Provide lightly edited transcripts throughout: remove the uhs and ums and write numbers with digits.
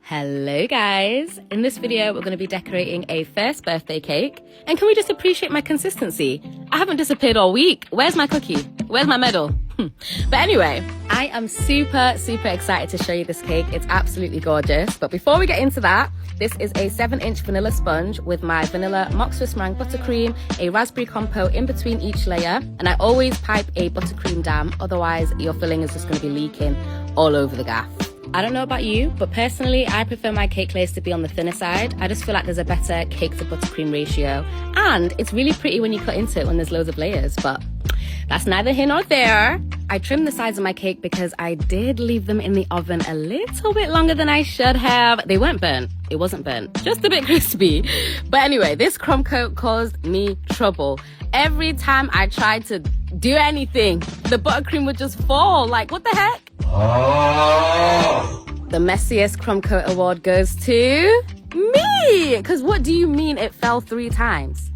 Hello guys, in this video we're going to be decorating a first birthday cake, and can we just appreciate my consistency? I haven't disappeared all week. Where's my cookie? Where's my medal? But anyway, I am super excited to show you this cake. It's absolutely gorgeous. But before we get into that, this is a 7-inch vanilla sponge with my vanilla mock Swiss meringue buttercream, a raspberry compote in between each layer, and I always pipe a buttercream dam, otherwise your filling is just going to be leaking all over the gaff. I don't know about you, but personally, I prefer my cake layers to be on the thinner side. I just feel like there's a better cake to buttercream ratio. And it's really pretty when you cut into it when there's loads of layers, but that's neither here nor there. I trimmed the sides of my cake because I did leave them in the oven a little bit longer than I should have. They weren't burnt. It wasn't burnt. Just a bit crispy. But anyway, this crumb coat caused me trouble. Every time I tried to do anything, the buttercream would just fall. Like, what the heck? The messiest crumb coat award goes to me. Because what do you mean it fell 3 times?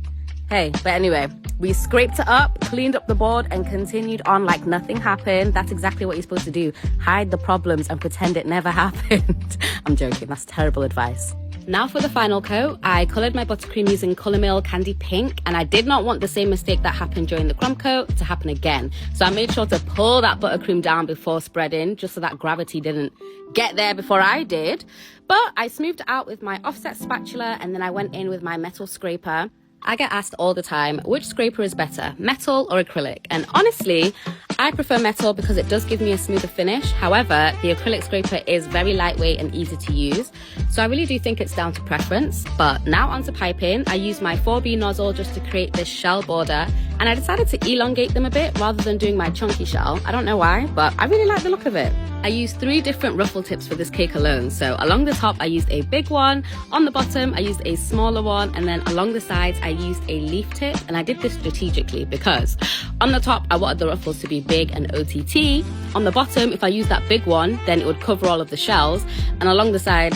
Hey, but anyway, we scraped it up, cleaned up the board, and continued on like nothing happened. That's exactly what you're supposed to do. Hide the problems and pretend it never happened. I'm joking, that's terrible advice. Now for the final coat, I coloured my buttercream using Colour Mill Candy Pink, and I did not want the same mistake that happened during the crumb coat to happen again. So I made sure to pull that buttercream down before spreading, just so that gravity didn't get there before I did. But I smoothed it out with my offset spatula, and then I went in with my metal scraper. I get asked all the time, which scraper is better, metal or acrylic? And honestly, I prefer metal because it does give me a smoother finish. However, the acrylic scraper is very lightweight and easy to use. So I really do think it's down to preference. But now onto piping, I use my 4B nozzle just to create this shell border. And I decided to elongate them a bit rather than doing my chunky shell. I don't know why, but I really like the look of it. I used 3 different ruffle tips for this cake alone. So along the top, I used a big one. On the bottom, I used a smaller one. And then along the sides, I used a leaf tip. And I did this strategically because on the top, I wanted the ruffles to be big and OTT. On the bottom, if I used that big one, then it would cover all of the shells. And along the side,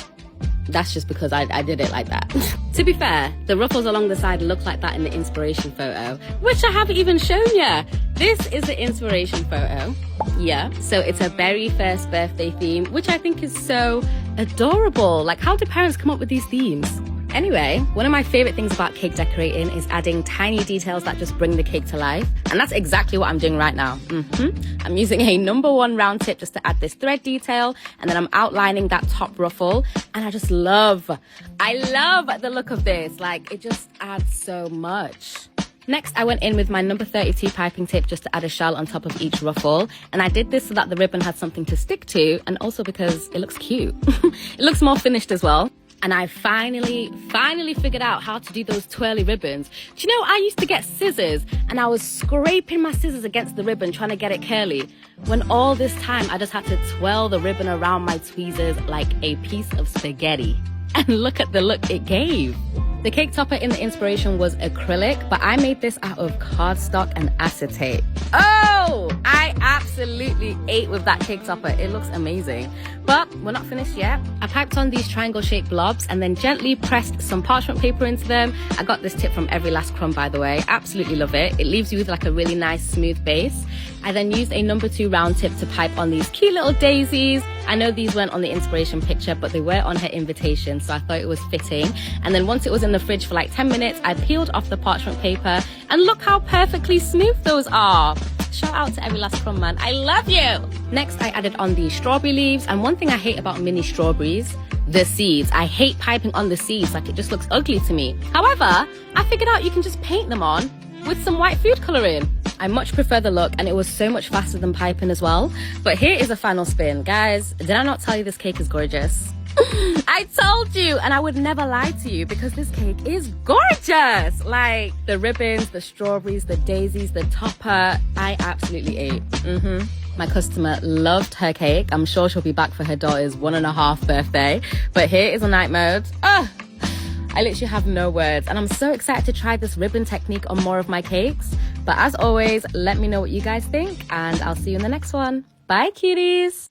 that's just because I did it like that. To be fair, the ruffles along the side look like that in the inspiration photo, which I haven't even shown you. This is the inspiration photo. Yeah, so it's a very first birthday theme, which I think is so adorable. Like, how do parents come up with these themes? Anyway, one of my favorite things about cake decorating is adding tiny details that just bring the cake to life. And that's exactly what I'm doing right now. I'm using a number 1 round tip just to add this thread detail. And then I'm outlining that top ruffle. And I love the look of this. Like, it just adds so much. Next, I went in with my number 32 piping tip just to add a shell on top of each ruffle. And I did this so that the ribbon had something to stick to, and also because it looks cute. It looks more finished as well. And I finally figured out how to do those twirly ribbons. Do you know, I used to get scissors and I was scraping my scissors against the ribbon trying to get it curly, when all this time I just had to twirl the ribbon around my tweezers like a piece of spaghetti. And look at the look it gave. The cake topper in the inspiration was acrylic, but I made this out of cardstock and acetate. Oh, I absolutely ate with that cake topper. It looks amazing. But we're not finished yet. I piped on these triangle-shaped blobs and then gently pressed some parchment paper into them. I got this tip from Every Last Crumb, by the way. Absolutely love it. It leaves you with like a really nice smooth base. I then used a number 2 round tip to pipe on these cute little daisies. I know these weren't on the inspiration picture, but they were on her invitation, so I thought it was fitting. And then once it was in the fridge for like 10 minutes, I peeled off the parchment paper, and look how perfectly smooth those are. Shout out to Every Last Crumb, man. I love you. Next, I added on the strawberry leaves, and one thing I hate about mini strawberries, the seeds. I hate piping on the seeds, like it just looks ugly to me. However, I figured out you can just paint them on with some white food coloring. I much prefer the look, and it was so much faster than piping as well. But here is a final spin. Guys, did I not tell you this cake is gorgeous? I told you, and I would never lie to you because this cake is gorgeous. Like, the ribbons, the strawberries, the daisies, the topper, I absolutely ate. My customer loved her cake. I'm sure she'll be back for her daughter's 1.5 birthday. But here is a night mode. I literally have no words, and I'm so excited to try this ribbon technique on more of my cakes. But as always, let me know what you guys think, and I'll see you in the next one. Bye, cuties!